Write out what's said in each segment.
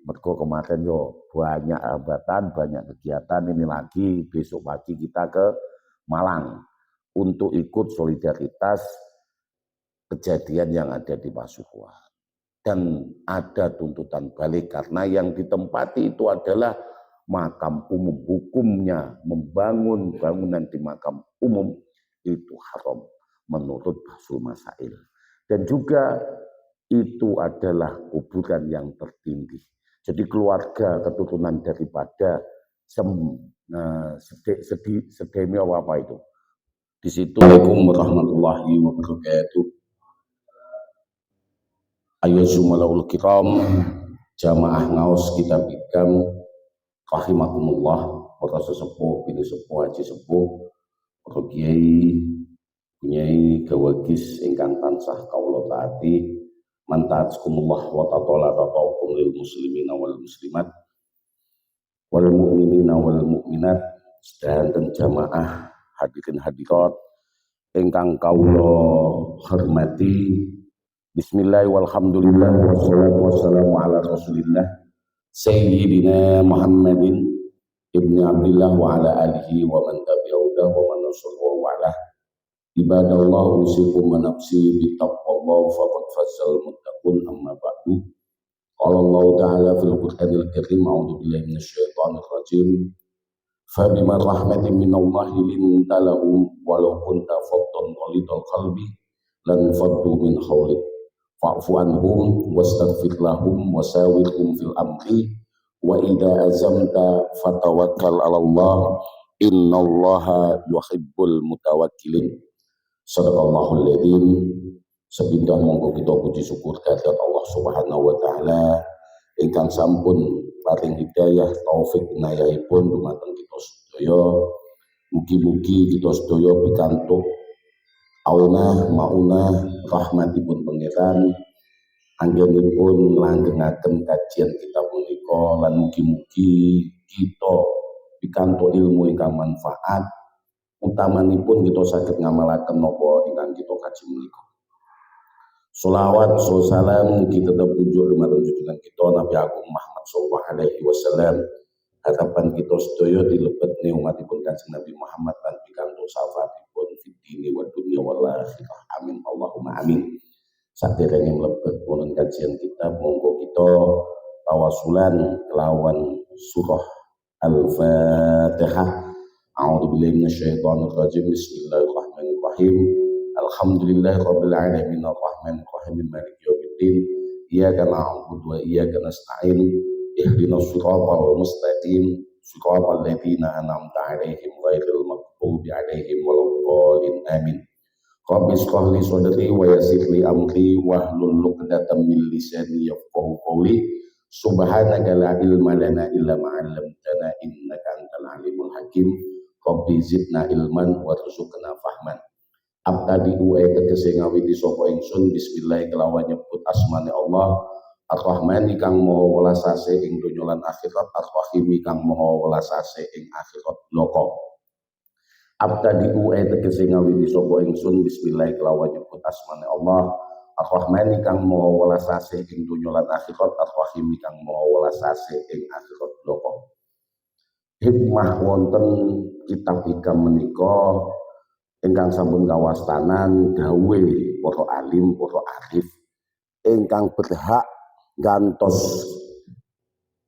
Mergo kemarin yo banyak hambatan, banyak kegiatan. Ini lagi besok pagi kita ke Malang untuk ikut solidaritas kejadian yang ada di Pasuruan. Dan ada tuntutan balik karena yang ditempati itu adalah makam umum. Hukumnya membangun bangunan di makam umum itu haram menurut Basul Masail. Dan juga itu adalah kuburan yang tertindih. Jadi keluarga keturunan daripada sedemi apa itu. Di situ Assalamualaikum warahmatullahi wabarakatuh. Ayo jumalaul kiram, jamaah ngaos kitab hikam rahimakumullah, para sesepuh, pilih sepuh, haji sepuh, para kiai, punyai gawagis ingkang tansah kawula taati, mantaatkumullah wa tatola tataukum lil muslimina wal muslimat wal mu'minina wal mu'minat, sedanten jamaah hadirin hadirat ingkang kawula hormati. Bismillah walhamdulillah wassalatu wassalamu ala rasulillah Sayyidina Muhammadin ibni Abdillah wa ala alihi wa man tabi'udah wa man nasruhu wa ala ibadallah usikum wa nafsi bitaqwallah faqad fazal muttaqun amma ba'du. Qala Allah ta'ala fil Qur'anil Karim a'udzu billahi minasyaitonir rajim fa bima rahmatin minallahi linta lahum walau kunta faddan ghalidal qalbi lan faddu min hawlik fa'fu anhum wastaghfir lahum wasawirhum fil amri wa idza azamta fatawakkal 'ala Allah innallaha yuhibbul mutawakkilin. Sadaqallahul ladzim. Sepindah monggo kita puji syukur kehadirat Allah Subhanahu wa taala ingkang sampun paring hidayah taufik inayahipun dumateng kita sedaya. Mugi-mugi kita sedaya pikantuk aunah maunah rahmatipun pangeran anggenipun langgengaken kajian kita punika lan mugi-mugi kita pikantuk ilmu ingkang manfaat utamanipun kita saged ngamalaken napa ingkang kita kaji menika. Sholawat salam mugi tetep kunjuk dumateng junjungan kita Nabi Agung Muhammad sallallahu alaihi wasallam. Harapan kita sedaya dilebetne umatipun Kanjeng Nabi Muhammad lan pikantuk syafaatipun fid dini wa dunya wal akhirah. Amin Allahumma amin. Saderenge mlebet wonten kajian kita monggo kita tawasulan kelawan surah Al-Fatihah. A'udzu billahi minasyaitonir rajim. Bismillahirrahmanirrahim. Alhamdulillahirabbil alamin arrahmanir rahim maliki yaumiddin. Iyyaka na'budu wa iyyaka nasta'in. Ihdinas siratal mustaqim siratal ladzina an'amta 'alaihim ghairil maghdubi 'alaihim waladdallin amin. Rabbi shrah li sadri wa yassir li amri wahlul 'uqdatam min lisani yafqahu qawli. Subhanaka la ilma lana illa ma 'allamtana innaka antal alimul hakim. Rabbi zidna ilman warzuqna fahman. Abtadi'u tegese ngawiti sapa ingsun bismillah kelawan nyebut asmane Allah Ar-Rahman kang maha welas asih ing donya lan akhirat, Ar-Rahim kang maha welas asih ing akhirat bloko. Abtadi'u tegese ngawiti sapa ingsun bismillah kelawan nyebut asmane Allah Ar-Rahman kang maha welas asih ing donya lan akhirat, Ar-Rahim kang maha welas asih ing akhirat bloko. Hikmah wonten kitab hikam menika ingkang sampun kawastanan dawuh para alim, para arif ingkang berhak gantos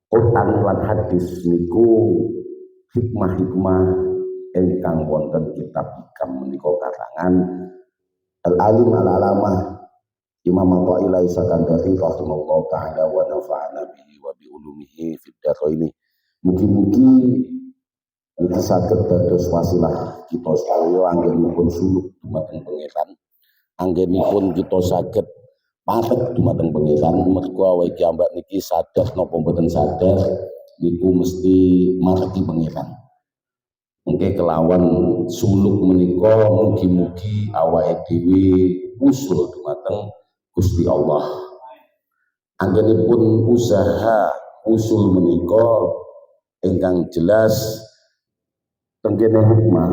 Quran lan hadis niku hikmah-hikmah ingkang wonten kitab hikam menika karangan Al-Alim Al-Alamah Imam Athaillah Sakandari rahimahullah ta'ala wa nafa'ana bihi wa bi ulumihi fid dharaini. Mugi-mugi kita saged dados wasilah kita sedaya anggenipun suluk dumateng pangeran. Anggenipun kita saged patek dumateng pangeran mergo awake ambak niki sadar napa mboten sadar niku mesti margi pangeran. Mengke kelawan suluk menika mugi-mugi awake dhewe usul dumateng Gusti Allah. Anggenipun usaha usul menika ingkang jelas tenggene hikmah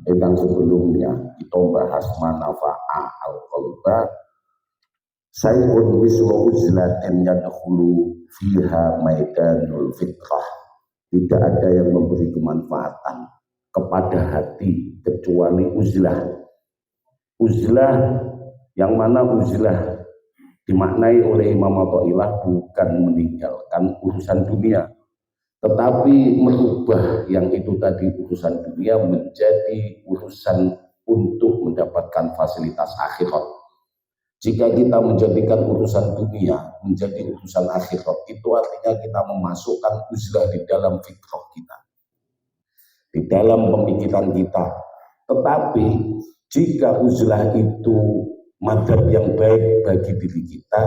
ingkang sebelumnya kita bahas manfaat al-qalba Sayun mislu uzlatin yadkhulu fiha maidanul fitrah. Tidak ada yang memberi kemanfaatan kepada hati kecuali uzlah. Uzlah yang mana uzlah dimaknai oleh Imam Athaillah bukan meninggalkan urusan dunia, tetapi merubah yang itu tadi urusan dunia menjadi urusan untuk mendapatkan fasilitas akhirat. Jika kita menjadikan urusan dunia menjadi urusan akhirat, itu artinya kita memasukkan uzlah di dalam fitrah kita, di dalam pemikiran kita. Tetapi jika uzlah itu madhab yang baik bagi diri kita,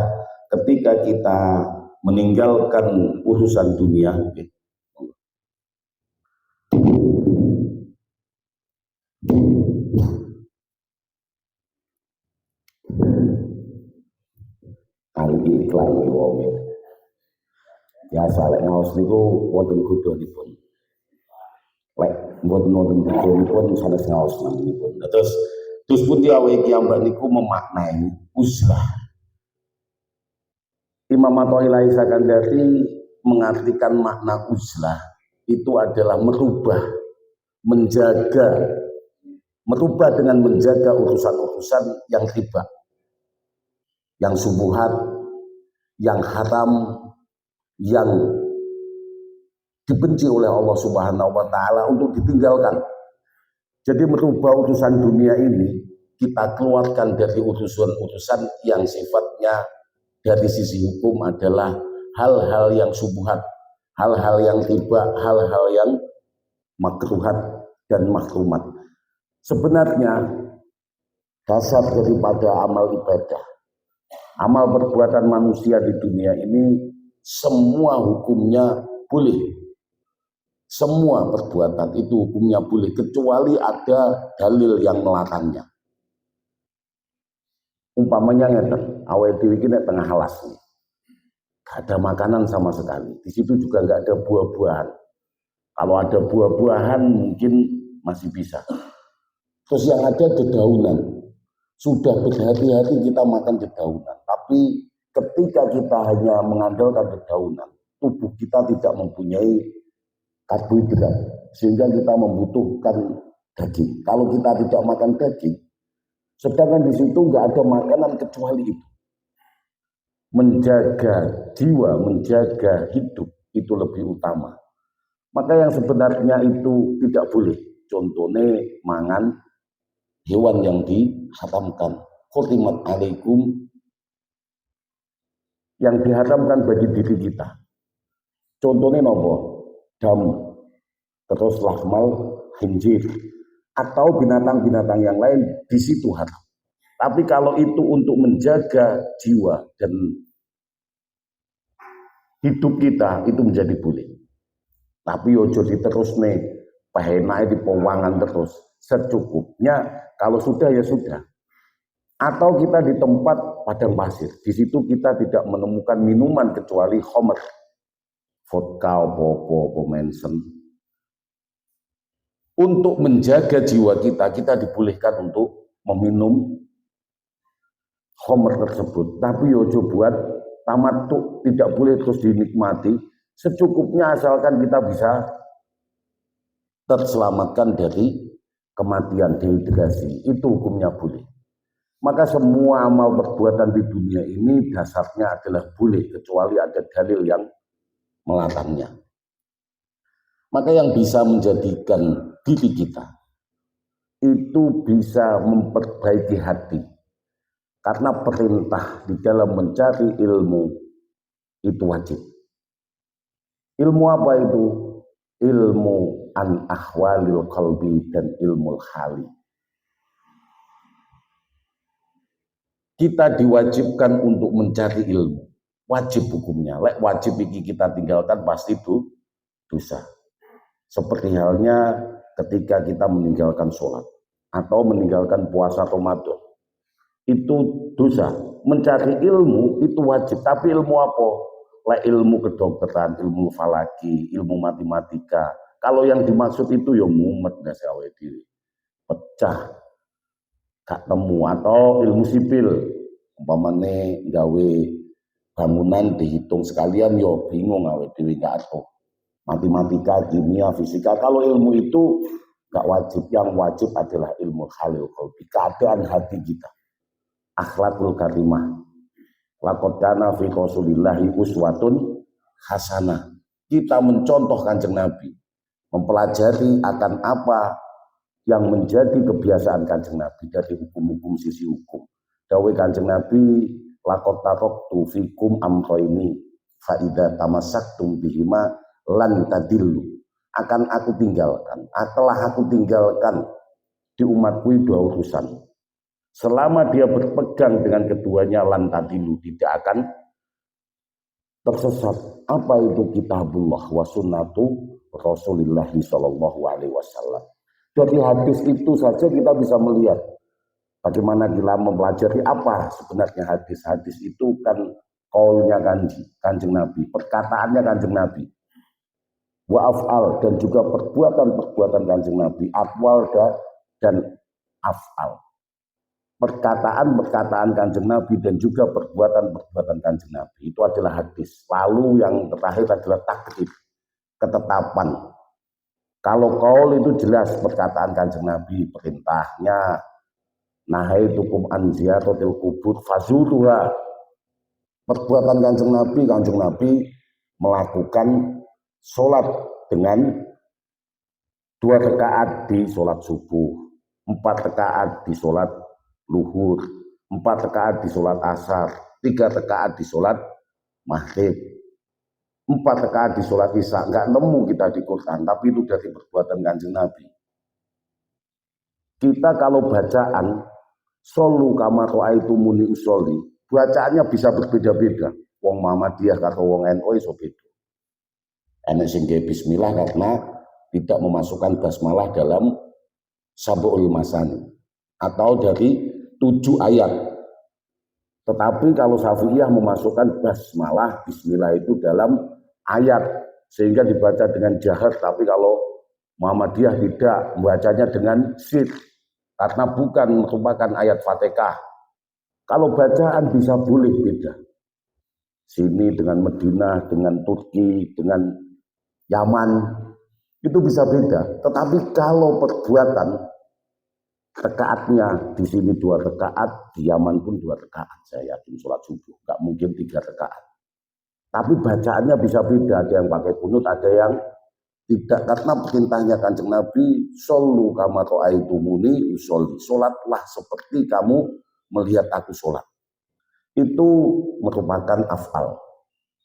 ketika kita meninggalkan urusan dunia, kali iklan iki wong biasa lek ngaos niku wonten godhonipun, lek mboten wonten godhonipun sanes ngaos naminipun. Terus putih awake iki ambak niku memaknai uzlah. Imam Athaillah Sakandari mengartikan makna uzlah itu adalah merubah dengan menjaga urusan-urusan yang riba, yang subuhat, yang haram, yang dibenci oleh Allah Subhanahu wa taala untuk ditinggalkan. Jadi merubah urusan dunia ini kita keluarkan dari urusan-urusan yang sifatnya dari sisi hukum adalah hal-hal yang subuhat, hal-hal yang riba, hal-hal yang makruhat dan makrumat. Sebenarnya dasar daripada amal ibadah, amal perbuatan manusia di dunia ini semua hukumnya boleh. Semua perbuatan itu hukumnya boleh kecuali ada dalil yang melarangnya. Umpamanya ngeten, awake dhewe iki nek tengah alas nih. Gak ada makanan sama sekali. Di situ juga nggak ada buah-buahan. Kalau ada buah-buahan mungkin masih bisa. Terus yang ada dedaunan. Sudah berhati-hati kita makan dedaunan. Tapi ketika kita hanya mengandalkan dedaunan, tubuh kita tidak mempunyai karbohidrat, sehingga kita membutuhkan daging. Kalau kita tidak makan daging, sedangkan di situ nggak ada makanan kecuali itu. Menjaga jiwa, menjaga hidup itu lebih utama. Maka yang sebenarnya itu tidak boleh. Contohnya mangan hewan yang diharamkan. Khutimat alaikum, yang diharamkan bagi diri kita. Contohnya nopo? Dam, terus lahmal khinzir, atau binatang-binatang yang lain di situ haram. Tapi kalau itu untuk menjaga jiwa dan hidup kita itu menjadi boleh. Tapi ojo diterus nih, pahenai di pewangan terus. Secukupnya, kalau sudah ya sudah. Atau kita di tempat padang pasir, di situ kita tidak menemukan minuman kecuali khamr, vodka, apa mensen. Untuk menjaga jiwa kita, kita dibolehkan untuk meminum khamr tersebut. Tapi ojo buat tamattu, tidak boleh terus dinikmati. Secukupnya asalkan kita bisa terselamatkan dari kematian, dehidrasi. Itu hukumnya boleh. Maka semua amal perbuatan di dunia ini dasarnya adalah boleh kecuali ada dalil yang melarangnya. Maka yang bisa menjadikan diri kita itu bisa memperbaiki hati. Karena perintah di dalam mencari ilmu itu wajib. Ilmu apa itu? Ilmu an ahwalil qalbi dan ilmu hali. Kita diwajibkan untuk mencari ilmu. Wajib hukumnya. Lek wajib ini kita tinggalkan pasti itu dosa. Seperti halnya ketika kita meninggalkan sholat atau meninggalkan puasa Ramadan. Itu dosa. Mencari ilmu itu wajib. Tapi ilmu apa? Lek ilmu kedokteran, ilmu falaki, ilmu matematika. Kalau yang dimaksud itu ya mumet nggak sih diri. Pecah. Gak temu, atau ilmu sipil, Umpamane gawe bangunan dihitung sekalian yo bingung awake dhewe gak atuh. Matematika, kimia, fisika, kalau ilmu itu gak wajib, yang wajib adalah ilmu halil qalbi, keadaan hati kita, akhlakul karimah. Laqad kana fi rasulillahi uswatun hasanah. Kita mencontoh Kanjeng Nabi, mempelajari akan apa yang menjadi kebiasaan Kanjeng Nabi dari hukum-hukum sisi hukum. Dawuh Kanjeng Nabi, laqad taraktu fikum amrayni fa idza tamassaktum bihima lan tadillu. Akan aku tinggalkan, telah aku tinggalkan di umatku dua urusan. Selama dia berpegang dengan keduanya lan tadillu, tidak akan tersesat. Apa itu kitabullah wa sunnatu Rasulullah sallallahu alaihi wasallam. Dari hadis itu saja kita bisa melihat bagaimana kita mempelajari apa sebenarnya hadis. Hadis itu kan kaulnya Kanjeng Nabi, perkataannya Kanjeng Nabi. Wa af'al, dan juga perbuatan-perbuatan Kanjeng Nabi, aqwal dan af'al. Perkataan-perkataan Kanjeng Nabi dan juga perbuatan-perbuatan Kanjeng Nabi itu adalah hadis. Lalu yang terakhir adalah takrif, ketetapan. Kalau qaul itu jelas perkataan Kanjeng Nabi, perintahnya nahaitukum an ziyaratil qubur fazuruha. Perbuatan Kanjeng Nabi melakukan sholat dengan 2 rakaat di sholat subuh, 4 rakaat di sholat luhur, 4 rakaat di sholat asar, 3 rakaat di sholat maghrib, 4 rakaat di sholat isya. Enggak nemu kita di Quran, tapi itu dari perbuatan Kanjeng Nabi. Kita kalau bacaan solu kama ra'aitumuni usolli, bacaannya bisa berbeda-beda. Wong Muhammadiyah karo wong NU iso beda. Enek sing bismillah karena tidak memasukkan basmalah dalam sab'ul masani atau dari 7 ayat. Tetapi kalau Syafi'iyah memasukkan basmalah bismillah itu dalam ayat sehingga dibaca dengan jahar, tapi kalau Muhammadiyah tidak, membacanya dengan sir karena bukan merupakan ayat Fatihah. Kalau bacaan bisa boleh beda. Sini dengan Madinah, dengan Turki, dengan Yaman itu bisa beda. Tetapi kalau perbuatan rakaatnya di sini 2 rakaat, di Yaman pun 2 rakaat. Saya yakin sholat subuh nggak mungkin 3 rakaat. Tapi bacaannya bisa beda. Ada yang pakai kunut, ada yang tidak, karena perintahnya Kanjeng Nabi, shollu kama ra'aitumuni usolli. Sholatlah seperti kamu melihat aku sholat. Itu merupakan af'al,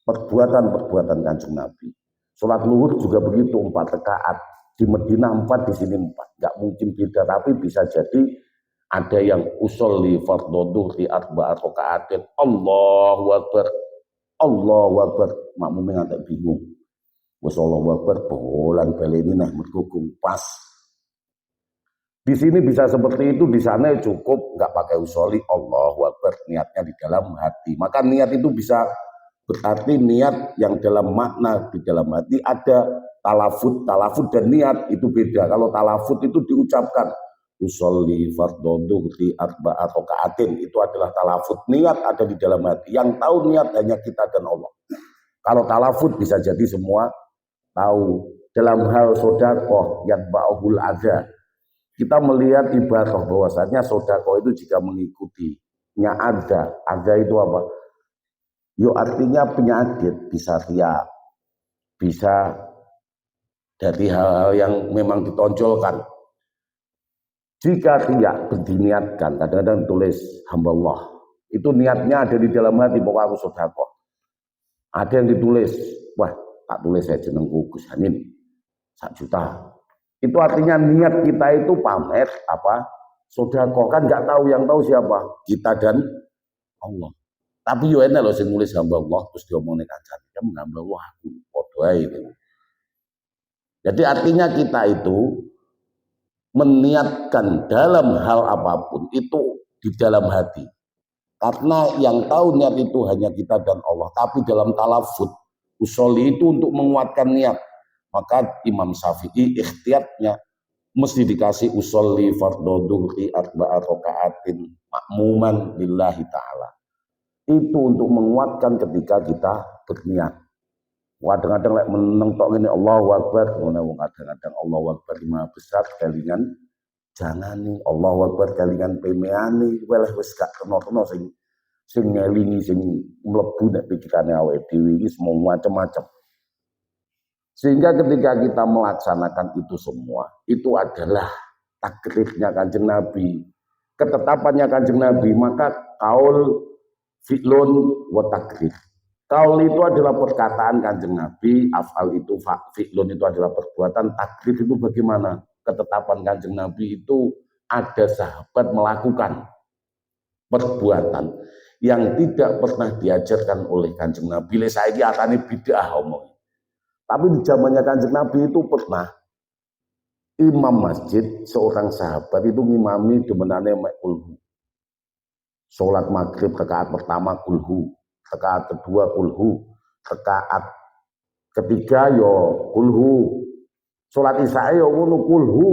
perbuatan-perbuatan Kanjeng Nabi. Sholat luhur juga begitu, 4 rakaat. Di Madinah 4, di sini 4. Nggak mungkin beda, tapi bisa jadi ada yang usolli fardhu dhuhri 4 rakaatin. Allahu Akbar. Allahu Akbar. Makmumnya ngantek bingung. Wes Allahu Akbar bolan baleni nah mergo pas. Di sini bisa seperti itu, di sana cukup nggak pakai usolli, Allahu Akbar, niatnya di dalam hati. Maka niat itu bisa berarti niat yang dalam makna di dalam hati. Ada talafut dan niat itu beda. Kalau talafut itu diucapkan usolli fardhu dhuhri 4 rakaatin, itu adalah talafut. Niat ada di dalam hati. Yang tahu niat hanya kita dan Allah. Kalau talafut bisa jadi semua tahu. Dalam hal sodakoh yang ba'uhul adha, kita melihat ibadah bahwasanya sodakoh itu jika mengikutinya ada itu apa? Yo artinya penyakit, bisa riya, bisa dari hal-hal yang memang ditonjolkan. Jika tidak diniatkan, kadang-kadang tulis hamba Allah, itu niatnya ada di dalam hati, pokoknya aku sodakoh. Ada yang ditulis, wah tak tulis saya jenengku Gus Hanim 1 juta. Itu artinya niat kita itu pamer apa sodakoh, kan nggak tahu, yang tahu siapa, kita dan Allah. Tapi yo enak loh sing nulis hamba Allah terus diomongin kancane, kamu hamba Allah aku padha ae itu. Jadi artinya kita itu meniatkan dalam hal apapun itu di dalam hati. Karena yang tahu niat itu hanya kita dan Allah. Tapi dalam talafut usolli itu untuk menguatkan niat. Maka Imam Syafi'i ikhtiyatnya mesti dikasih usolli fardhu dhuhri 4 rakaatin makmuman lillahi ta'ala. itu untuk menguatkan ketika kita berniat. Kadang-kadang lek meneng tok ngene Allahu Akbar, ngono kadang-kadang Allahu Akbar lima besar kelingan jangane Allahu Akbar kelingan pemeane weleh wis gak kena-kena sing ngelingi sing mlebu nek pikirane awake dhewe iki semua macam-macam. Sehingga ketika kita melaksanakan itu semua, itu adalah takdirnya Kanjeng Nabi, ketetapannya Kanjeng Nabi, maka kaul fi'lun wa takdir. Kaul itu adalah perkataan Kanjeng Nabi, af'al itu fi'lun itu adalah perbuatan, takdir itu bagaimana? Ketetapan Kanjeng Nabi itu ada sahabat melakukan perbuatan yang tidak pernah diajarkan oleh Kanjeng Nabi. Le saiki atane bid'ah omong. Tapi di zamannya Kanjeng Nabi itu pernah imam masjid, seorang sahabat itu ngimami demenane mek kulhu. Salat maghrib rakaat pertama kulhu, rakaat kedua kulhu, rakaat ketiga yo kulhu. Salat isya yo ngono kulhu,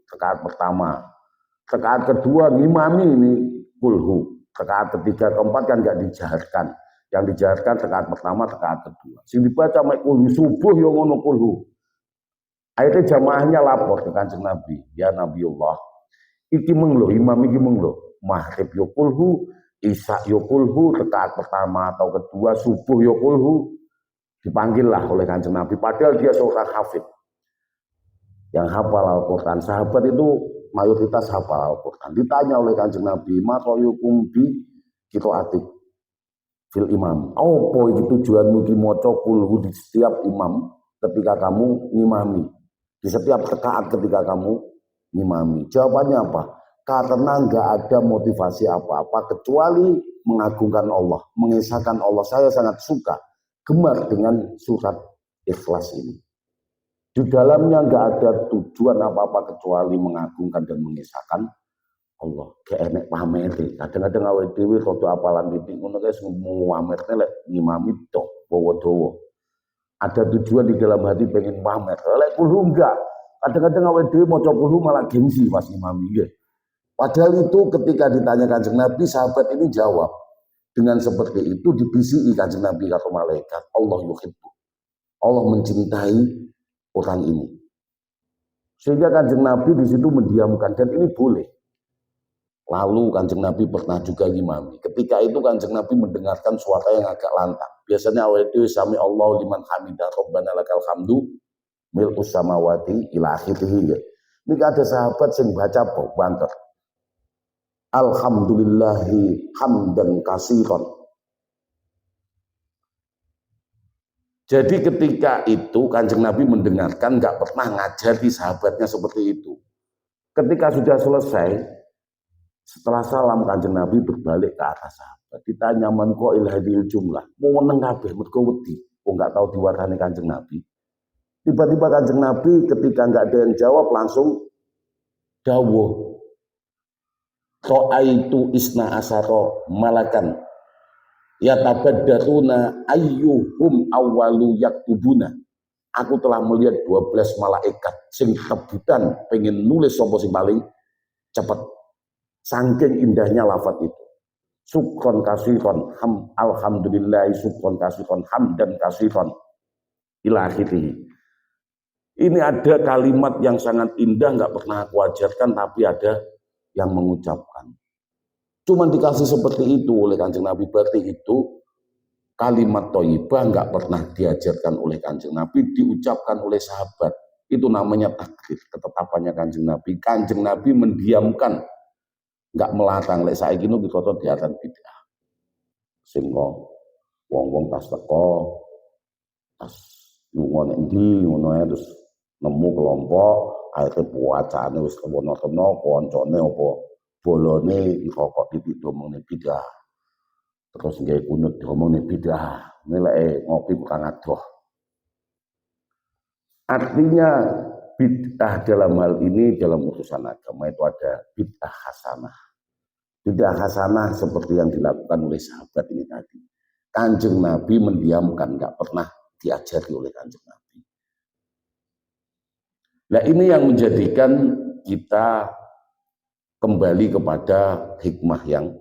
rakaat pertama. Rakaat kedua ngimami ini kulhu. Rakaat ketiga keempat kan enggak dijaharkan. Yang dijaharkan rakaat pertama, rakaat kedua. Sing dibaca mek kulhu subuh yo ngono kulhu. Akhirnya jamaahnya lapor ke Kanjeng Nabi, ya Nabiullah, iki menglo, imam iki menglo, maghrib yo kulhu, isya yo kulhu, rakaat pertama atau kedua, subuh yo kulhu. Dipanggillah oleh Kanjeng Nabi, padahal dia seorang hafid yang hafal Al-Quran. Sahabat itu mayoritas hafal Al-Quran. Ditanya oleh Kanjeng Nabi, ma royukum bi qiraatik fil imam. Apa iki tujuanmu ki maca kulhu di setiap imam ketika kamu ngimami? Di setiap rakaat ketika kamu ngimami. Jawabannya apa? Karena nggak ada motivasi apa-apa kecuali mengagungkan Allah, mengesahkan Allah. Saya sangat suka, gemar dengan surat Ikhlas ini. Di dalamnya nggak ada tujuan apa-apa kecuali mengagungkan dan mengesahkan Allah. Kayak enek pamete. Kadang-kadang awake dhewe rada apalan titik ngono guys pamerne lek ngimami tok dawa-dawa. Ada tujuan di dalam hati pengen pamer. Lek kulhu enggak. Kadang-kadang awake dhewe maca kulhu malah gengsi pas ngimami nggih. Padahal itu ketika ditanya Kanjeng Nabi, sahabat ini jawab dengan seperti itu, dibisiki Kanjeng Nabi kata malaikat, Allah yuhibbu. Allah mencintai orang ini. Sehingga Kanjeng Nabi di situ mendiamkan dan ini boleh. Lalu Kanjeng Nabi pernah juga ngimami. Ketika itu Kanjeng Nabi mendengarkan suara yang agak lantang. Biasanya awal itu sami Allahu liman hamidah rabbana lakal hamdu mil'us samawati ila akhirih. Ini ada sahabat yang baca banter. Alhamdulillahi hamdan kasiran. Jadi ketika itu Kanjeng Nabi mendengarkan, nggak pernah ngajari sahabatnya seperti itu. Ketika sudah selesai, setelah salam Kanjeng Nabi berbalik ke atas sahabat. Ditanya man ko ilhadil jumlah. Mau meneng kabeh mergo wedi. Kok nggak tahu diwarani Kanjeng Nabi. Tiba-tiba Kanjeng Nabi ketika nggak ada yang jawab langsung dawuh. Ra'aitu isna asaro malakan yatabaddaruna ayyuhum awwalu yaktubuna. Aku telah melihat 12 malaikat sing rebutan pengen nulis sapa sing paling cepat. Saking indahnya lafaz itu. Syukron kasiron alhamdulillahi syukron kasiron hamdan kasiron ila akhirih. Ini ada kalimat yang sangat indah, nggak pernah aku ajarkan, tapi ada yang mengucapkan. Cuman dikasih seperti itu oleh Kanjeng Nabi, berarti itu kalimat thayyibah nggak pernah diajarkan oleh Kanjeng Nabi, diucapkan oleh sahabat. Itu namanya takdir, ketetapannya Kanjeng Nabi. Kanjeng Nabi mendiamkan, nggak melarang. Lek saiki niku dikoto diarani bid'ah. Sing wong-wong tas teko, tas lunga nek ndi ngono ae terus nemu kelompok akhirnya wacane wis kena-kena koncone apa bolone kok titik domongne bid'ah. Terus nggae kunut domongne bid'ah. Nilai ngopi kurang adoh. Artinya bid'ah dalam hal ini dalam urusan agama itu ada bid'ah hasanah. Bid'ah hasanah seperti yang dilakukan oleh sahabat ini tadi. Kanjeng Nabi mendiamkan, nggak pernah diajari oleh Kanjeng Nabi. Nah ini yang menjadikan kita kembali kepada hikmah yang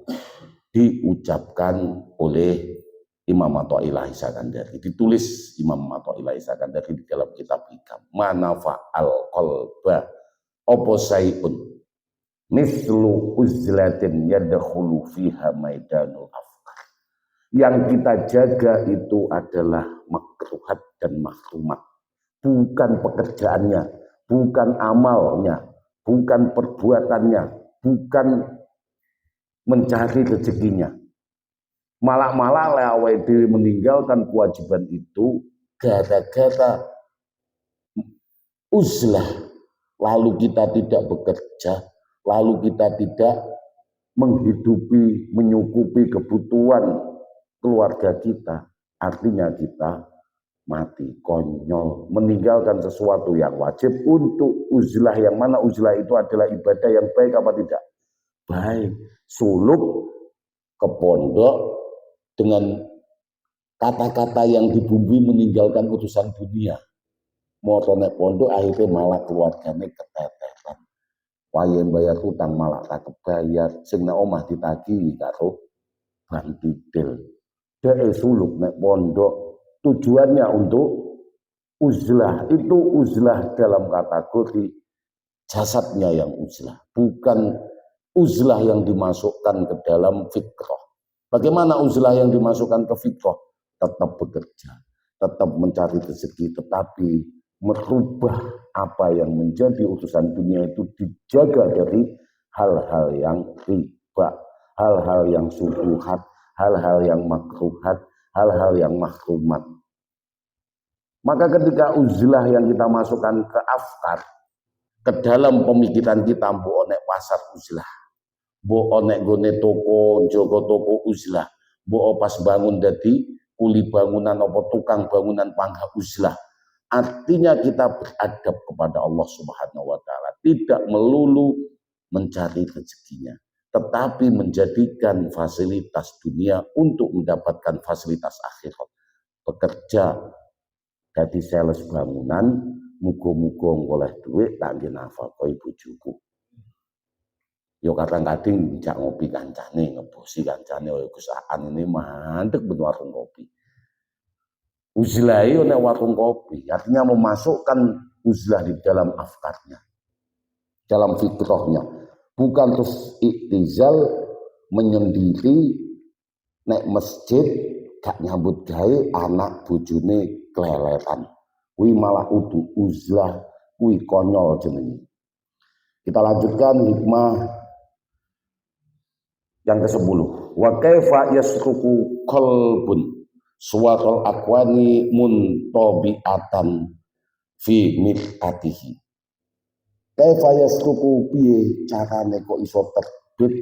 diucapkan oleh Imam Athaillah Sakandari, ditulis Imam Athaillah Sakandari di dalam kitab Hikam. Mana fa'al qalba opo sayun mislu uzlatin yadkhulu fiha maidanul afkar. Yang kita jaga itu adalah makruhat dan mahrumat, bukan pekerjaannya, bukan amalnya, bukan perbuatannya, bukan mencari rezekinya. Malah awake dhewe meninggalkan kewajiban itu gara-gara uzlah, lalu kita tidak bekerja, lalu kita tidak menghidupi, menyukupi kebutuhan keluarga kita. Artinya kita mati, konyol, meninggalkan sesuatu yang wajib untuk uzlah, yang mana uzlah itu adalah ibadah yang baik apa tidak? Baik. Suluk ke pondok dengan kata-kata yang dibumbui meninggalkan urusan dunia. Mau nek pondok akhirnya malah keluarganya keteteran. Wayan bayar utang malah tak kebayar. Sing nek omah ditagi karo bantidil. Dek suluk nek pondok tujuannya untuk uzlah. Itu uzlah dalam kategori jasadnya yang uzlah, bukan uzlah yang dimasukkan ke dalam fikrah. Bagaimana uzlah yang dimasukkan ke fikrah? Tetap bekerja, tetap mencari rezeki, tetapi merubah apa yang menjadi urusan dunia itu dijaga dari hal-hal yang riba, hal-hal yang subuhat, hal-hal yang makruhat, hal-hal yang mahrumat. Maka ketika uzlah yang kita masukkan ke afkar, ke dalam pemikiran kita, mbok onek pasar uzlah, mbok onek gone toko, joko toko uzlah, mbok pas bangun dadi kuli bangunan apa tukang bangunan pangga uzlah. Artinya kita beradab kepada Allah Subhanahu wa taala, tidak melulu mencari rezekinya, tetapi menjadikan fasilitas dunia untuk mendapatkan fasilitas akhirat. Bekerja jadi sales bangunan, muga-muga oleh duit tak nggih nafkahi bojoku. Yo kadang-kadang jak ngopi kancane, ngebosi kancane, Gus Aan ini mandek ben warung kopi. Uzlah yo nek warung kopi, artinya memasukkan uzlah di dalam afkarnya, dalam fikrahnya. Bukan terus iktizal menyendiri nek masjid gak nyambut gawe anak bojone keleletan. Kuwi malah udu uzlah, kuwi konyol jenenge. Kita lanjutkan hikmah yang ke-10. Wa kaifa yasruku qalbun suwatul akwani muntabiatan fi mir'atihi. Kaifa yasruku piye carane kok iso terbit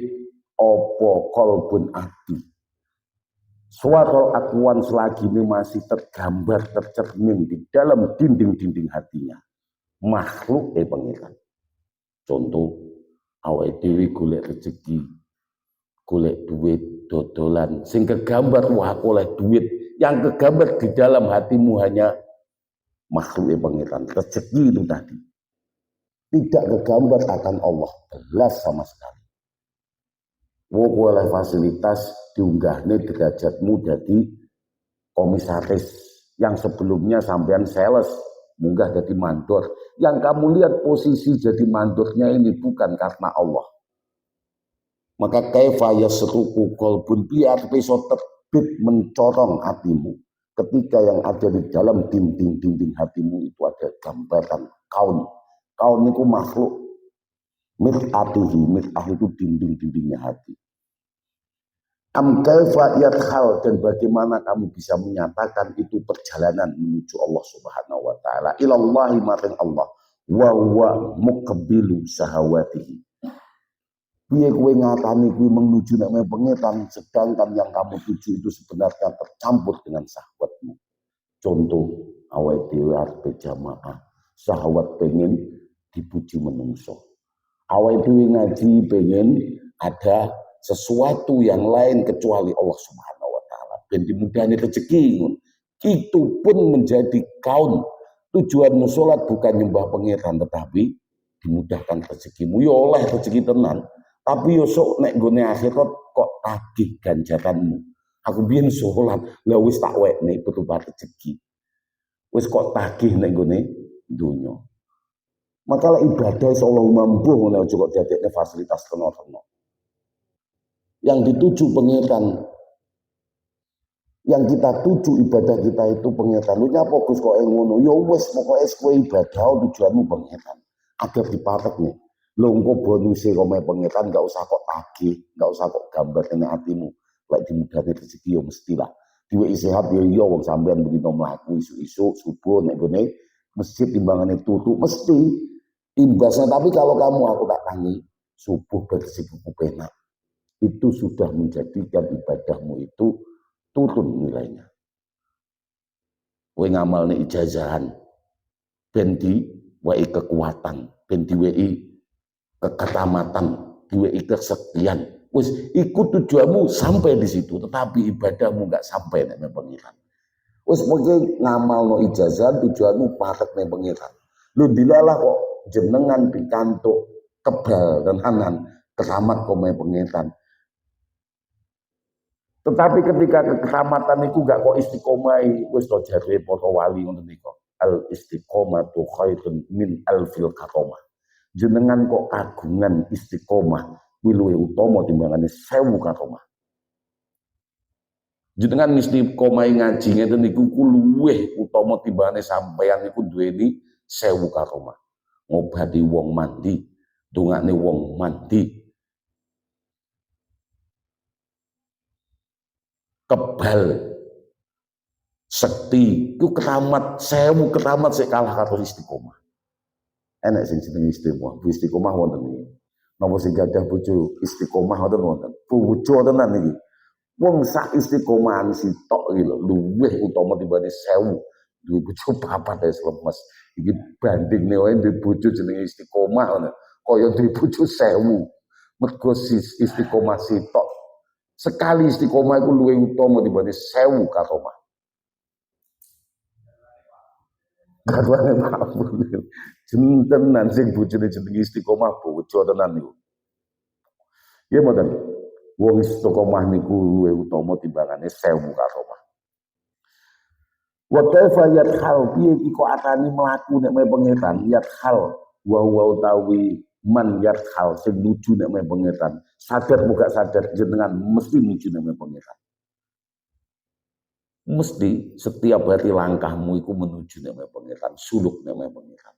apa qalbun ati. Suwatul akwan selagi ini masih tergambar, tercermin di dalam dinding-dinding hatinya. Makhluk pengiran. Contoh, awake dhewe golek rezeki, golek duit, dodolan, sing kegambar wah aku oleh duit, yang kegambar di dalam hatimu hanya makhluk pengiran, rezeki itu tadi. Tidak kegambar akan Allah, belas sama sekali. Wo oleh fasilitas diunggahne derajatmu jadi komisaris, yang sebelumnya sampean sales munggah jadi mandor. Yang kamu lihat posisi jadi mandornya ini bukan karena Allah. Maka kaifa yasruku qalbun biar iso terbit mencorong hatimu ketika yang ada di dalam dinding-dinding hatimu itu ada gambaran kaun. Kaun itu makhluk. Mir'atihi, mir'ah itu dinding-dindingnya hati. Am kaifa yadkhal, dan bagaimana kamu bisa menyatakan itu perjalanan menuju Allah Subhanahu wa taala, ilallahi maring Allah, wa huwa muqbilu sahawatihi. Piye kowe ngatani kuwi menuju nek pengetan, sedangkan yang kamu tuju itu sebenarnya tercampur dengan syahwatmu. Contoh, awake dhewe arep jamaah, syahwat pengen dipuji menungso. Awake dhewe ngaji pengen ada sesuatu yang lain kecuali Allah Subhanahu wa taala, ben dimudahani rezeki. Itu pun menjadi kaun. Tujuanmu salat bukan nyembah pangeran, tetapi dimudahkan rezekimu. Ya oleh rezeki tenan, Tapi yo sok nek gone akhirat kok tagih ganjaranmu. Aku biyen sholat, lah wis tak wekne berupa rezeki. Wis kok tagih nek gone dunya. Maka ibadah Allahumma mbuh ngono aja kok dadekne fasilitas kena-kena. Yang dituju pengiran, yang kita tuju ibadah kita itu pengiran. Lu nyapa Gus kok ngono? Ya wis pokoke kowe ibadah tujuanmu pengiran. Agar dipatekne. Lho engko bonuse kok me pengiran gak usah kok tagih, gak usah kok gambar ning atimu. Lek dimudhane rezeki yo mestilah. Diweki sehat yo iya wong sampean begitu mlaku isu-isu subuh nek gone masjid timbangane turu mesti imbasnya. Tapi kalau kamu aku tak tangi subuh bersih buku penak, itu sudah menjadikan ibadahmu itu turun nilainya. Kowe ngamalne ijazahan ben diweki kekuatan, ben diweki kekeramatan, diweki kesekian. Wis ikut tujuanmu sampai di situ, tetapi ibadahmu enggak sampai nek pengiran. Wis mungkin ngamalno ijazahan tujuanmu parek nek pengiran. Lu dilalah kok jenengan pikantuk kebal dan hanan keramat kome pengetan. Tetapi ketika kekeramatan itu gak kok istiqomai, wis to jare para wali ngoten niku. Al istiqomatu khairun min alfil karamah. Jenengan kok kagungan istiqomah kuwi luwih utama timbangane 1000 karamah. Jenengan istiqomah ngaji ngeten niku luwih utama timbangane sampeyan niku duweni 1000 karamah. Ngobati wong mandi, dongane wong mandi, kebal, sekti, itu keramat, 1000 keramat sik kalah karo istiqomah. Enak sing jeneng istiqomah, istiqomah wonten iki. Napa sing gadah bojo istiqomah wonten. Bojo tenan iki. Wong sak istiqomahan sitok iki lho, luwih utama timbane 1000. Duwe bojo papat wis lemes. Iki bandingne wae duwe bojo jenenge istiqomah ngono. Kaya duwe bojo 1000. Mergo istiqomah sitok. Sekali istiqomah iku luwih utama dibanding 1000 karomah. Karwane mawon. Jentenan sing bojone jenenge istiqomah bojo tenan niku. Ya mboten. Wong istiqomah niku luwih utama timbangane 1000 karomah. Wa kaifa yathal piye iki kok atane mlaku nek mehe pengetan yathal wa utawi man yathal sing nuju nek mehe pengetan sadar buka sadar jenengan mesti nuju nek mehe pengetan. Mesti setiap hari langkahmu itu menuju nek mehe pengetan, suluk nek mehe pengetan.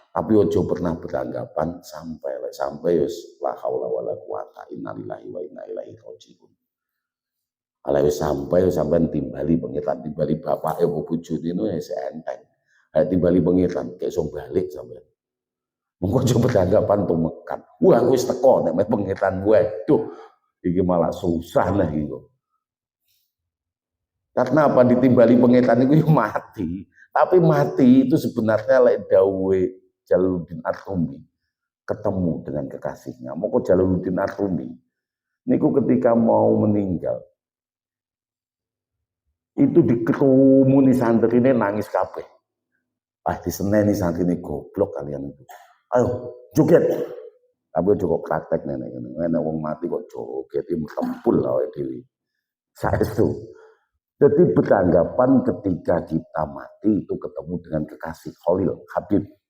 Tapi ojo pernah beranggapan sampai wis la haula wala quwata innalillahi wa inna ilaihi rajiun. Kalau sampai timbali pengiran, timbali bapak ibu bojone itu ya enteng. Timbali pengiran kayak song balik sampai. Mengko coba beranggapan tumekan. Wah wis teko nek pengiran waduh iki malah susah lah gitu. Karena apa ditimbali pengiran itu mati. Tapi mati itu sebenarnya lek dawe Jalaluddin Ar-Rumi ketemu dengan kekasihnya. Moko Jalaluddin Ar-Rumi niku ketika mau meninggal itu dikerumuni santri ini nangis kabeh. Diseneni santri ini goblok kalian itu. Ayo joget. Tapi cukup praktek nenek ini. Nenek wong mati kok joget itu tempul lah dewi. Saestu. Jadi beranggapan ketika kita mati itu ketemu dengan kekasih Khalil,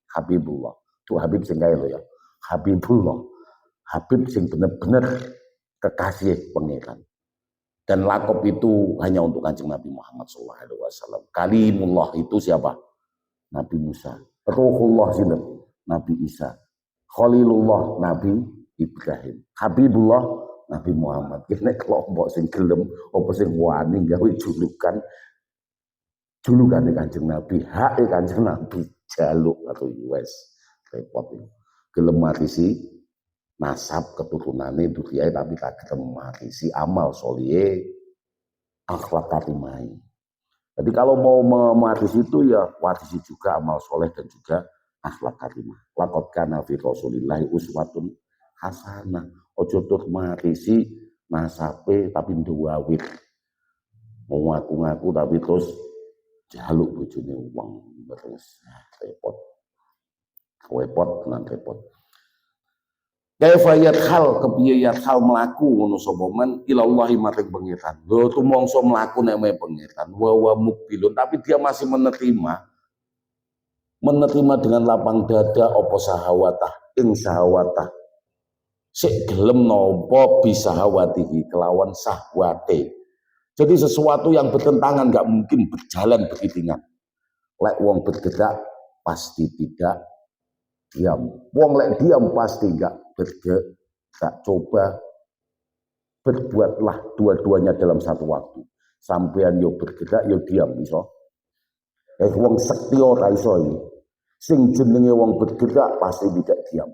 Habibullah. Itu Habib sing kaya ya. Habibullah. Habib sing bener-bener kekasih pengiran. Dan lakop itu hanya untuk Kanjeng Nabi Muhammad SAW. Kalimullah itu siapa? Nabi Musa. Ruhullah sinten? Nabi Isa. Khalilullah Nabi Ibrahim. Habibullah Nabi Muhammad. Kene kelompok sing gelem apa sing wani gawe julukan Kanjeng Nabi, hak Kanjeng Nabi jaluk atau wes repot iki. Gelem marisi nasab keturunane dukiai tapi kagem marisi amal soleh akhlak karimai. Jadi kalau mau mewarisi itu ya warisi juga amal soleh dan juga akhlak karimah. Laqad kana fi Rasulillahi uswatun hasanah. Ojo tur marisi nasabe tapi nduwawit. Mau ngaku-ngaku tapi terus jaluk bojone wong terus repot. Repot. Kaifa yadkhal kepiye yadkhal mlaku ngono sapa man ilallahi maring pengiran. Lho tumangsa mlaku nek me pengiran wa mukbilun tapi dia masih menerima dengan lapang dada apa sahawatah ing sahawatah. Sik gelem napa bisahawatihi kelawan sahwate. Jadi sesuatu yang bertentangan nggak mungkin berjalan beriringan. Lek wong bergerak pasti tidak diam. Wong lek diam pasti nggak bergerak. Coba berbuatlah dua-duanya dalam satu waktu. Sampean yo bergerak yo diam iso. Wong sekti ora iso iki. Sing jenenge wong bergerak pasti tidak diam.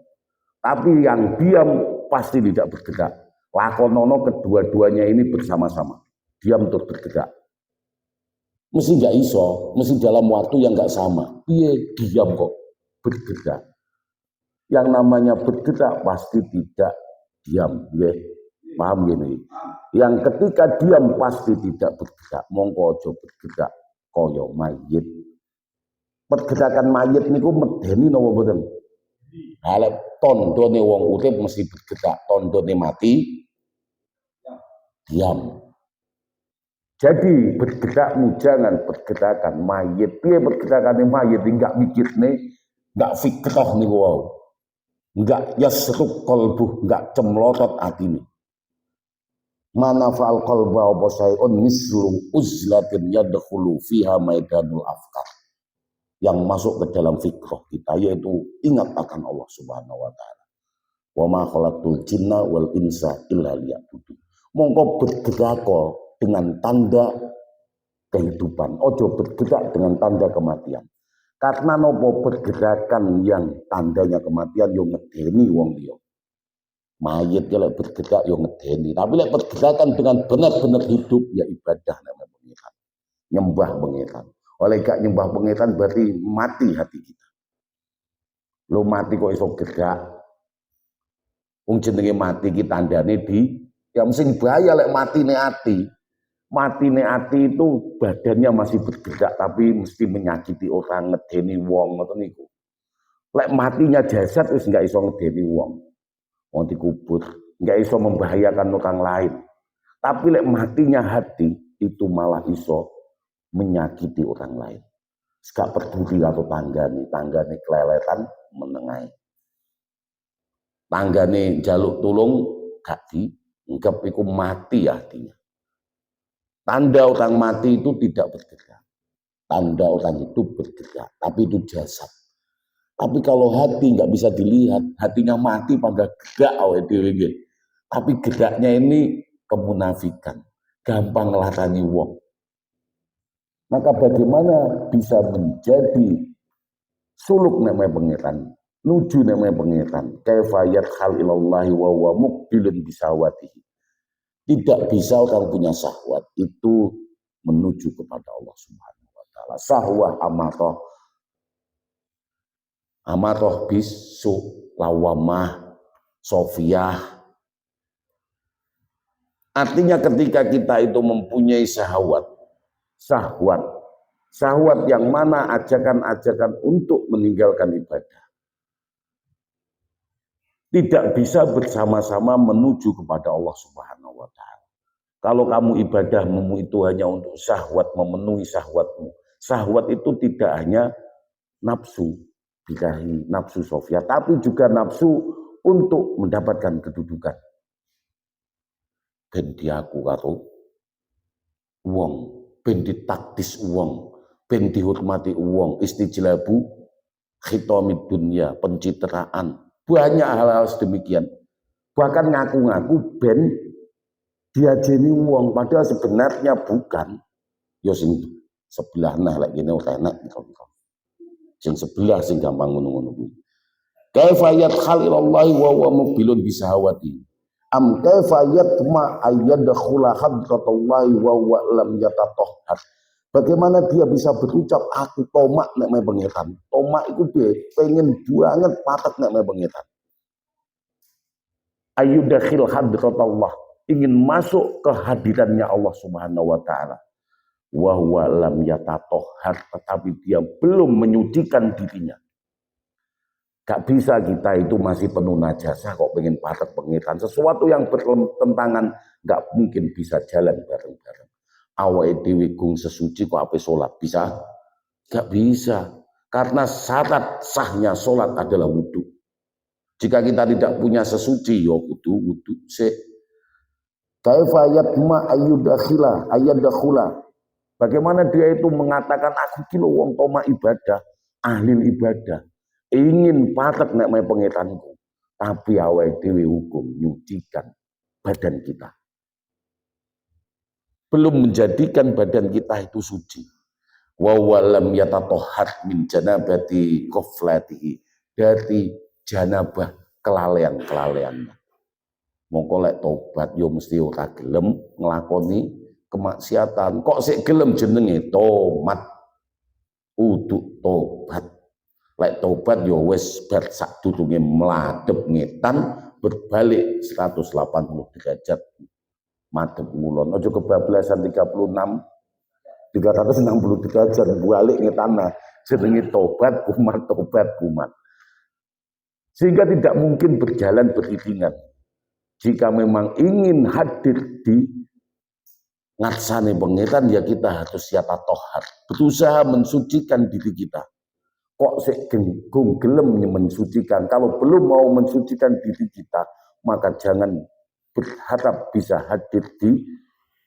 Tapi yang diam pasti tidak bergerak. Lakonono kedua-duanya ini bersama-sama. Diam untuk bergerak. Mesti nggak iso, mesti dalam waktu yang nggak sama. Piye diam kok bergerak. Yang namanya bergerak pasti tidak diam, ya. Paham gini? Yang ketika diam pasti tidak bergerak. Mongko aja bergerak kaya mayit. Pergerakan mayit niku medeni napa mboten? Halep tondone wong urip mesti bergerak, tondone mati diam. Jadi bergerakmu jangan pergerakan mayit. Piye pergerakan mayit enggak mikir nih, enggak fikrah nih wow. Enggak yasruk qalbuh, enggak cemlotot atine. Mana fa'al qalba apa sayun mislu uzlatin yadkhulu fiha maidanul afkar. Yang masuk ke dalam fikrah kita yaitu ingat akan Allah Subhanahu wa taala. Wa ma khalaqtul jinna wal insa illa liya'budun. Mongko bergerak dengan tanda kehidupan. Ojo bergerak dengan tanda kematian. Karena nopo pergerakan yang tandanya kematian yo ngedeni wong liya. Mayit lek bergerak yo ngedeni. Tapi lek pergerakan dengan benar-benar hidup ya ibadah namanya pengiran. Nyembah pengiran. Oleh gak nyembah pengiran berarti mati hati kita. Lo mati kok iso gerak. Wong jenenge mati ki tandane di ya mesti bahaya lek matine ati. Matine ati itu badannya masih bergerak tapi mesti menyakiti orang, ngedeni wong ngoten niku. Lek matinya jasad wis enggak iso ngedeni wong. Wong dikubur, enggak iso membahayakan orang lain. Tapi lek matinya hati itu malah iso menyakiti orang lain. Gak peduli atau tanggane keleletan menengai. Tanggane jaluk tulung gak dianggap iku mati hatinya. Tanda orang mati itu tidak bergerak. Tanda orang hidup bergerak, tapi itu jasad. Tapi kalau hati nggak bisa dilihat, hatinya mati pada gerak awet dhewe. Tapi geraknya ini kemunafikan, gampang ngelarani wong. Maka bagaimana bisa menjadi suluk namanya pangeran, nuju namanya pangeran, kaifa yadkhal ilallahi wa huwa muqbilun bisawatihi. Tidak bisa orang punya syahwat itu menuju kepada Allah Subhanahu wa taala. Syahwah amarah bisu lawamah sofiyah. Artinya ketika kita itu mempunyai syahwat yang mana ajakan-ajakan untuk meninggalkan ibadah tidak bisa bersama-sama menuju kepada Allah Subhanahu wa taala. Kalau kamu ibadahmu itu hanya untuk syahwat, memenuhi syahwatmu. Syahwat itu tidak hanya nafsu birahi, nafsu sofia, tapi juga nafsu untuk mendapatkan kedudukan. Ben diaku karo wong, ben ditakdis wong, ben dihormati wong, istijlabu khitamid dunya, pencitraan. Banyak hal-hal sedemikian. Bahkan ngaku-ngaku ben diajeni wong padahal sebenarnya bukan. Ya sing sebelah nah lek ngene ora enak kira-kira. Sing sebelah sing gampang ngono-ngono kuwi. Kaifa yadkhal ilallahi wa huwa mubilun bisahawati. Am kaifa yatma ayyadkhula hadratallahi wa huwa lam yatatahhar. Bagaimana dia bisa berucap aku tomak nek me pengiran. Tomak itu dia pengen banget patek nek me pengiran. Ayyudakhil hadratallah, ingin masuk ke hadirannya Allah Subhanahu wa taala. Wa huwa lam yatatahhar, tetapi dia belum menyucikan dirinya. Gak bisa kita itu masih penuh najasah kok pengen patek pengiran. Sesuatu yang bertentangan gak mungkin bisa jalan bareng-bareng. Awake dhewe gung sesuci kok ape sholat bisa? Gak bisa. Karena syarat sahnya sholat adalah wudhu. Jika kita tidak punya sesuci, ya wudhu se. Kaifa yatma ayyadakhula. Bagaimana dia itu mengatakan aku kilo wong toma ibadah, ahli ibadah. Ingin patek nek mai pengetanku, tapi awake dhewe hukum nyucikan badan kita. Belum menjadikan badan kita itu suci. Wa walam yatatohat min janabati qaflatihi. Dari janabah kelalaian-kelalaiannya. Mongko lek tobat yo mesti ora gelem nglakoni kemaksiatan. Kok sik gelem jenenge tomat. Uduk tobat. Lek tobat yo wis bar sadurunge mladhep ngetan berbalik 180 derajat madhep ngulon. Aja kebablasan 360 derajat balik ngetana. Jenenge tobat kumat. Sehingga tidak mungkin berjalan beriringan. Jika memang ingin hadir di ngarsane pengiran ya kita harus yata tohar. Berusaha mensucikan diri kita. Kok segenggung gelem mensucikan. Kalau belum mau mensucikan diri kita, maka jangan berharap bisa hadir di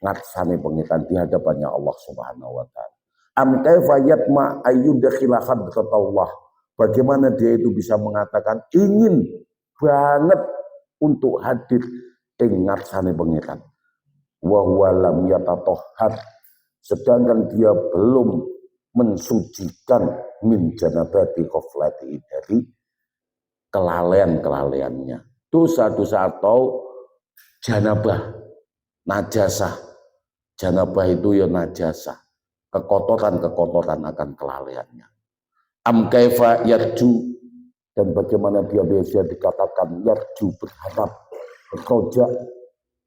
ngarsane pengiran di hadapannya Allah Subhanahu wa taala. Am kaifa yatma ayyudakhila hadratullah. Bagaimana dia itu bisa mengatakan ingin banget untuk hadir ing ngarsane pengiran. Wa huwa lam yatatohhar. Sedangkan dia belum mensucikan min janabati qaflati dari kelalaian-kelalaiannya. Dosa-dosa atau janabah, najasah. Janabah itu ya najasah. Kekotoran-kekotoran akan kelalaiannya. Am kaifa yarju, dan bagaimana dia biasa dikatakan yarju berharap, roja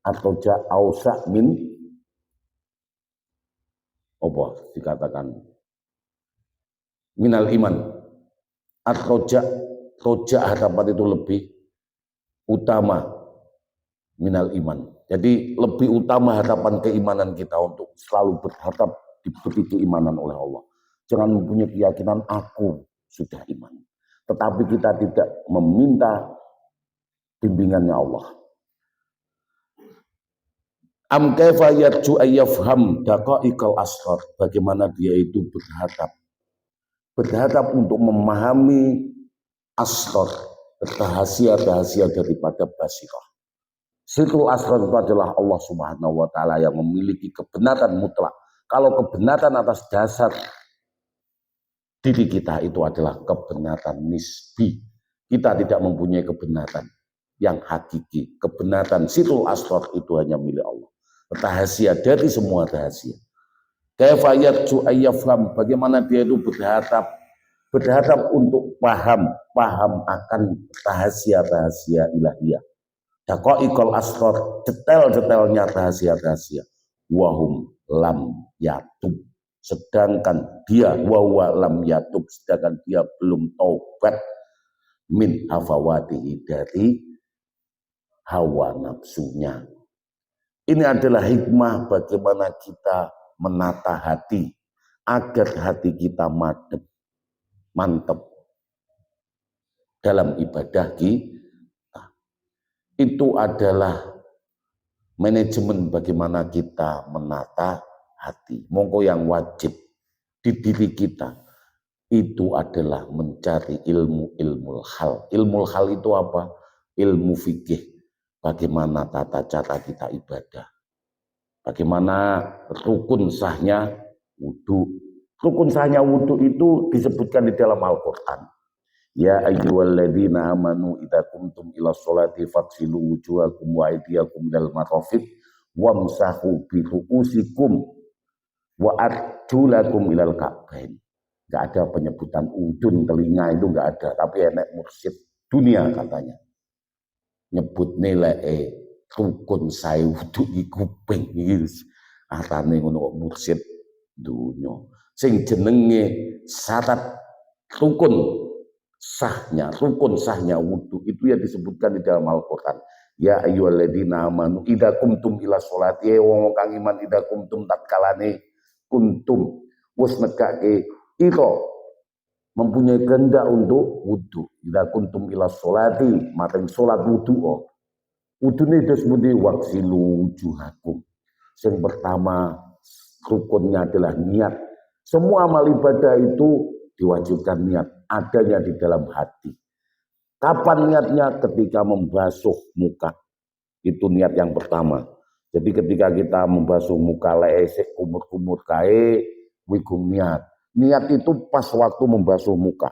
atau ja'ausa min apa dikatakan minal iman. Roja harapan itu lebih utama minal iman. Jadi lebih utama harapan keimanan kita untuk selalu berharap diberi keimanan oleh Allah. Jangan mempunyai keyakinan aku sudah iman. Tetapi kita tidak meminta bimbingannya Allah. Am kaifa yarju ayyafham daqaiqal asghar. Bagaimana dia itu berharap untuk memahami asghar, rahasia-rahasia daripada basirah. Sirrul asghar itu adalah Allah Subhanahu wa taala yang memiliki kebenaran mutlak. Kalau kebenaran atas dasar diri kita itu adalah kebenaran nisbi. Kita tidak mempunyai kebenaran yang hakiki. Kebenaran sirrul asghar itu hanya milik Allah. Rahasia dari semua rahasia. Kaifa yarju ayyafham, bagaimana dia itu berharap untuk paham akan rahasia-rahasia ilahiyah. Daqaiqal asghar, detail-detailnya rahasia-rahasia. Wahum lam yatub, sedangkan dia lam yatub, sedangkan dia belum taubat min hafawatihi, dari hawa nafsunya. Ini adalah hikmah bagaimana kita menata hati agar hati kita mantap dalam ibadah kita. Itu adalah manajemen bagaimana kita menata hati. Mongko yang wajib di diri kita itu adalah mencari ilmu hal. Ilmu hal itu apa? Ilmu fikih. Bagaimana tata cara kita ibadah. Bagaimana rukun sahnya wudu. Rukun sahnya wudu itu disebutkan di dalam Al-Quran. Ya ayyuhalladzina amanu idza qumtum ila sholati faghsilu wujuhakum wa aydiyakum ilal marafiq wamsahu bi ru'usikum wa arjulakum ilal ka'bain. Enggak ada penyebutan udun telinga, itu enggak ada, tapi enek mursyid dunia katanya. Nyebut nilai rukun saya wudu di kuping iki arane ngono kok mursyid dunya. Sing jenenge syarat rukun sahnya, rukun sahnya wudu itu yang disebutkan di dalam Al-Qur'an. Ya ayyuhalladzina amanu idza kumtum ila sholati wong kang iman idza kumtum tatkalane kuntum wis nekake ira mempunyai kehendak untuk wudu. Idza kuntum ila sholati maring salat wudu. Wudune disebut waksilu wujuhakum. Yang pertama rukunnya adalah niat. Semua amal ibadah itu diwajibkan niat, adanya di dalam hati. Kapan niatnya? Ketika membasuh muka. Itu niat yang pertama. Jadi ketika kita membasuh muka leesek kumur-kumur kae wigung niat. Niat itu pas waktu membasuh muka.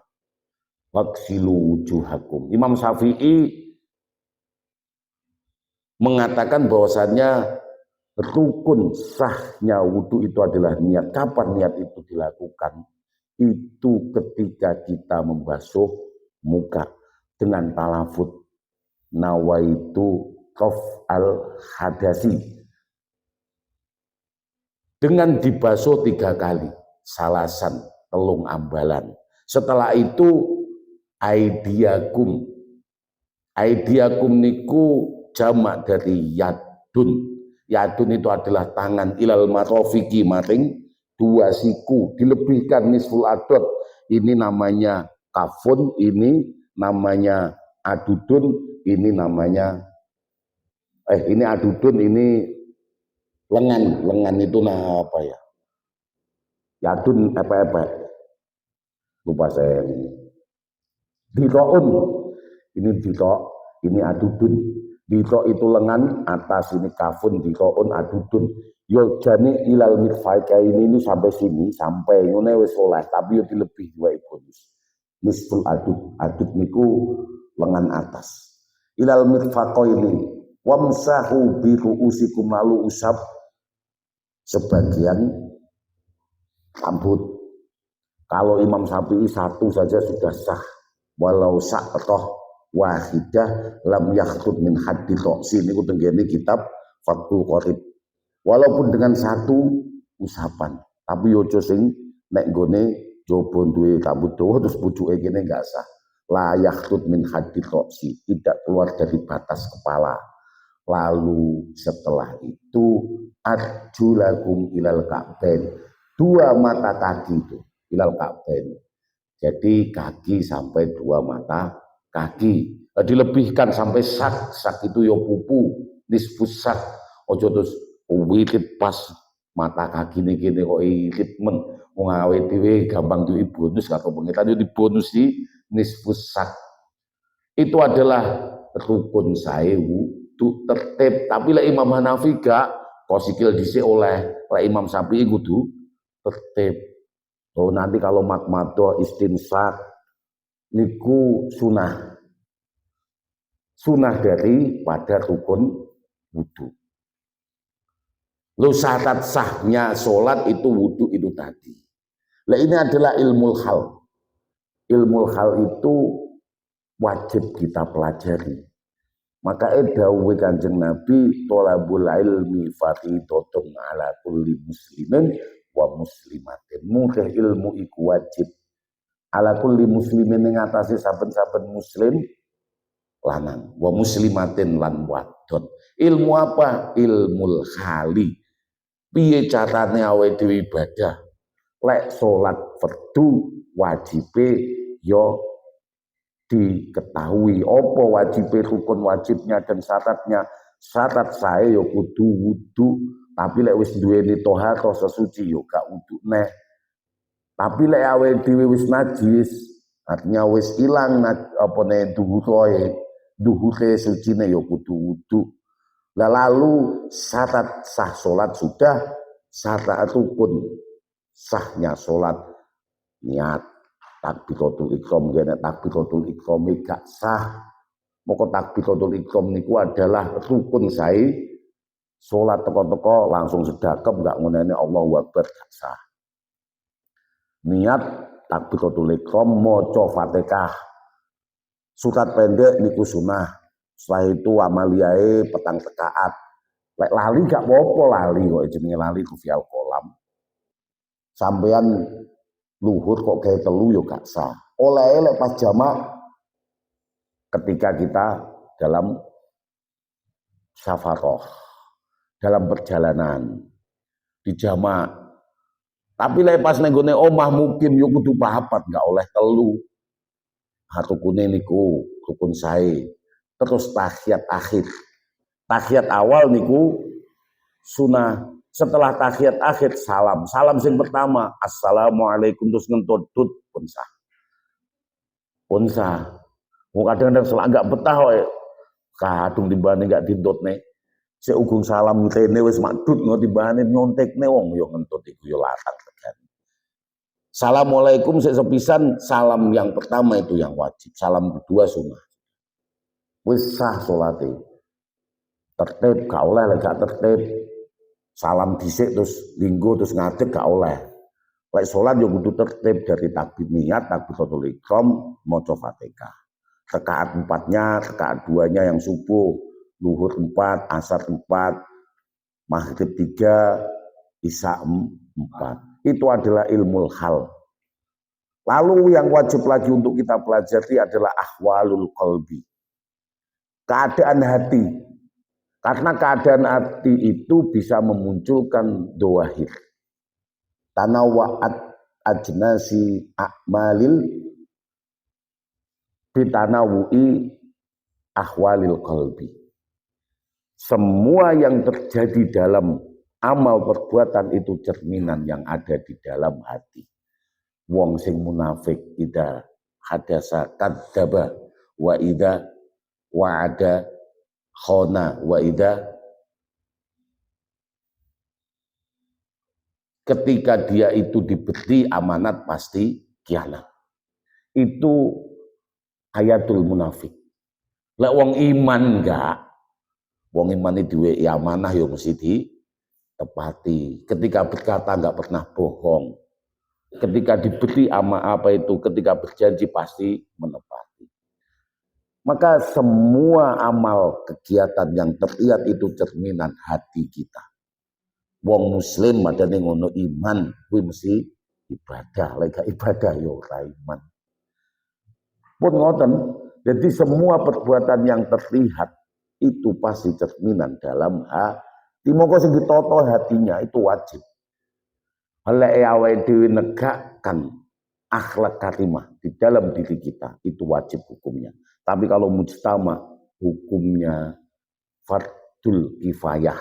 Waksilu wujuhakum. Imam Syafi'i mengatakan bahwasannya rukun sahnya wudu itu adalah niat. Kapan niat itu dilakukan? Itu ketika kita membasuh muka dengan talafut nawaitu qaf al hadasi, dengan dibasuh 3 kali salasan telung ambalan. Setelah itu aidiakum niku jamak dari yadun. Yadun itu adalah tangan ilal marofiki maring 2 siku, dilebihkan nisful adot. Ini namanya kafun, ini namanya adudun, ini namanya ini adudun, ini lengan. Lengan itu apa ya? Yadun apa? Lupa saya ini. Dito'un, ini ditok, ini adudun. Ditok itu lengan, atas ini kafun, dito'un adudun. Yo jani ilal mitfaika ini sampai sini, sampai ngene wis oleh, tapi yo dilebih wae bonus. Nisful adud niku lengan atas. Ilal mitfaqa ini wamsahu bi ruusikum, lalu usap sebagian rambut. Kalau Imam Syafi'i 1 saja sudah sah. Walau sa'roh wahidah lam yakhtut min haddi toksi. Ini tenggene kitab Fathul Qorib. Walaupun dengan 1 usapan, tapi ojo sing nek nggone coba duwe rambut dawa terus pucuke kene enggak sah. La yakhtut min haddi toksi, tidak keluar dari batas kepala. Lalu setelah itu arjulakum ilal ka'bain, 2 mata kaki itu ilal ka'bain. Jadi kaki sampai 2 mata kaki. Dilebihkan sampai sak. Sak itu yo pupu, nisfus sak. Ojo terus wirid pas mata kaki ini kene kok irit men. Wong awake dhewe gampang duwe bonus karo pengitan yo dibonus di nisfus sak. Itu adalah rukun sae wudu tertib. Tapi lek Imam Hanafi gak kok sikil dhisik oleh, lek Imam Syafi'i kudu tertib. Oh, nanti kalau matmato istinsak niku sunah daripada rukun wudu. Lu syarat sahnya sholat itu wudu itu tadi. Nah, ini adalah ilmu hal. Ilmu hal itu wajib kita pelajari. Maka dawuh Kanjeng Nabi thalabul ilmi fardhatun ala kulli muslimin wa muslimatin. Mungkin ilmu iku wajib ala kulli muslimin ing atase saben-saben muslim lanang, wa muslimatin lan wadon. Ilmu apa? Ilmul khali. Piye carane awake dhewe ibadah? Lek salat fardu wajibe yo diketahui apa wajibe, rukun wajibnya dan syaratnya. Syarat sae yo kudu wudu, tapi lek wis duweni thaharah sesuci yo gak wudu neh. Tapi lek awake dhewe wis najis, artinya wis ilang apane duhure sucine yo kudu wudu. Nah, lalu syarat sah sholat sudah, syarat rukun sahnya sholat niat takbiratul ihram, gene takbiratul ihram gak sah. Moko takbiratul ihram niku adalah rukun sae sholat teko-teko langsung sedekap gak ngunene Allahu Akbar gak sah. Niat takbiratul ihram maca Fatihah. Surat pendek niku sunah. Setelah itu amaliae petang rakaat. Lek lali gak apa-apa, lali kok jenenge lali ku fial kolam. Sampean luhur kok kayak telu yo gak sah. Oleh pas jamak ketika kita dalam safaroh, dalam perjalanan di jamak. Tapi pas nenggone omah mukim yo kudu papat, gak oleh telu. Rukune niku rukun sae. Terus tahiyat akhir. Tahiyat awal niku sunah. Setelah tahiyat akhir salam. Salam sing pertama assalamualaikum terus ngentut pun sah. Pun sah. Mau kadang-kadang selak gak betah wae. Kadung timbane gak dintutne. Seugung salam rene wis makdut ngono timbane nyontekne wong yo ngentut iku yo larat kan. Assalamualaikum sepisan salam yang pertama itu yang wajib, salam kedua sunnah. Wis sah salate. Tertib gak oleh lek gak tertib. Salam dhisik terus linggo terus ngadeg gak oleh. Lek salat yo kudu tertib dari takbir niat, takbiratul ihram, maca Fatihah. Rakaat 4-nya, rakaat 2-nya yang subuh, zuhur 4, asar 4, maghrib 3, isya 4. Itu adalah ilmu hal. Lalu yang wajib lagi untuk kita pelajari adalah ahwalul qalbi. Keadaan hati. Karena keadaan hati itu bisa memunculkan doahir. Tanawa'at ajnasi a'malil bitanawu'i ahwalil qalbi. Semua yang terjadi dalam amal perbuatan itu cerminan yang ada di dalam hati. Wong sing munafik ida hadasa kadzdzaba wa ida wa'ada khona wa ida, ketika dia itu diberi amanat pasti khianat. Itu ayatul munafik. Lek wong iman enggak, wong iman itu duwe amanah yo mesti ditepati. Ketika berkata enggak pernah bohong. Ketika diberi ketika berjanji pasti menepati. Maka semua amal kegiatan yang terlihat itu cerminan hati kita. Wong muslim madane ngono iman kuwi mesti ibadah, lek ibadah yo ora iman. Pun ngoten, jadi semua perbuatan yang terlihat itu pasti cerminan dalam hati. Moko sing ditoto hatinya itu wajib. Lek awake dhewe negakkan akhlak karimah di dalam diri kita itu wajib hukumnya. Tapi kalau mujtama hukumnya fardul kifayah.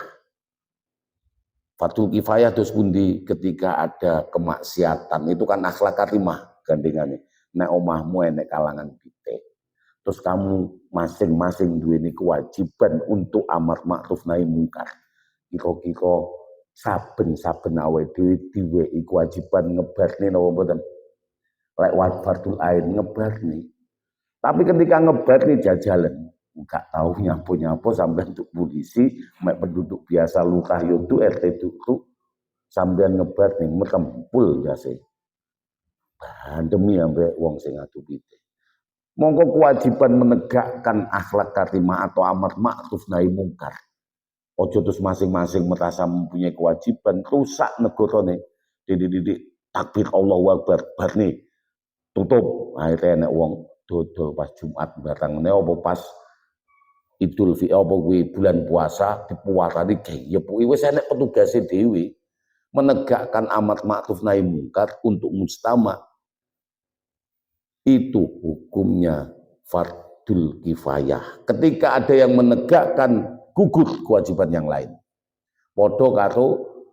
Fardul kifayah terus pundi ketika ada kemaksiatan itu kan akhlak karimah gandengane. Nek omahmu enek kalangan pitik. Terus kamu masing-masing duweni kewajiban untuk amar ma'ruf nahi mungkar. Kira-kira saben-saben awake dhewe diwehi kewajiban ngebarne napa mboten? Lek fardul ain ngebarne. Tapi ketika ngebarne jajalan, enggak tahu nyapo-nyapo sampai untuk polisi, mek penduduk biasa lurah yo RT dulu sampean ngebarne merempul jase. Demi ambek wong sing adu pitik. Monggo kewajiban menegakkan akhlak karimah atau amar ma'ruf nahi mungkar. Ojo terus masing-masing merasa mempunyai kewajiban rusak negarane. Didik takbir Allahu Akbar bar nih tutup. Akhirnya nek wong dodol pas Jumat barang meneh apa pas Idul Fitri apa kuwi bulan puasa dipuasani ya wis enek petugase dhewe menegakkan amar ma'ruf nahi mungkar untuk mujtama. Itu hukumnya fardul kifayah. Ketika ada yang menegakkan gugur kewajiban yang lain. Podo karo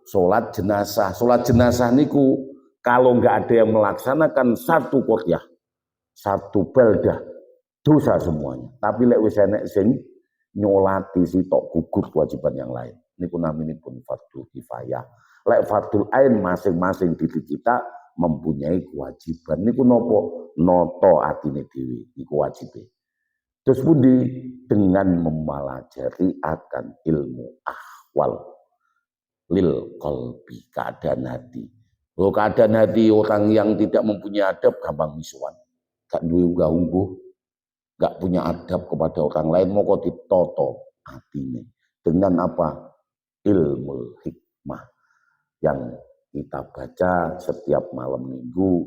sholat jenazah. Sholat jenazah niku kalau nggak ada yang melaksanakan satu qaryah, satu baldah, dosa semuanya. Tapi lek wis enek sing nyolati sitok gugur kewajiban yang lain. Niku naminipun fardul kifayah. Lek fardul ain masing-masing diri kita mempunyai kewajiban. Niku nopo noto atine dhewe iku wajibe. Terus pundi dengan mempelajari akan ilmu ahwal lil qalbi, keadaan hati. Oh, keadaan hati orang yang tidak mempunyai adab gampang misuan. Gak duwe unggah-ungguh, gak punya adab kepada orang lain, moko ditoto atine. Dengan apa? Ilmu hikmah yang kita baca setiap malam minggu,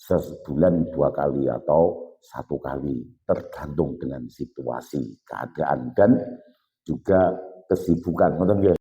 sebulan 2 kali atau 1 kali, tergantung dengan situasi, keadaan dan juga kesibukan.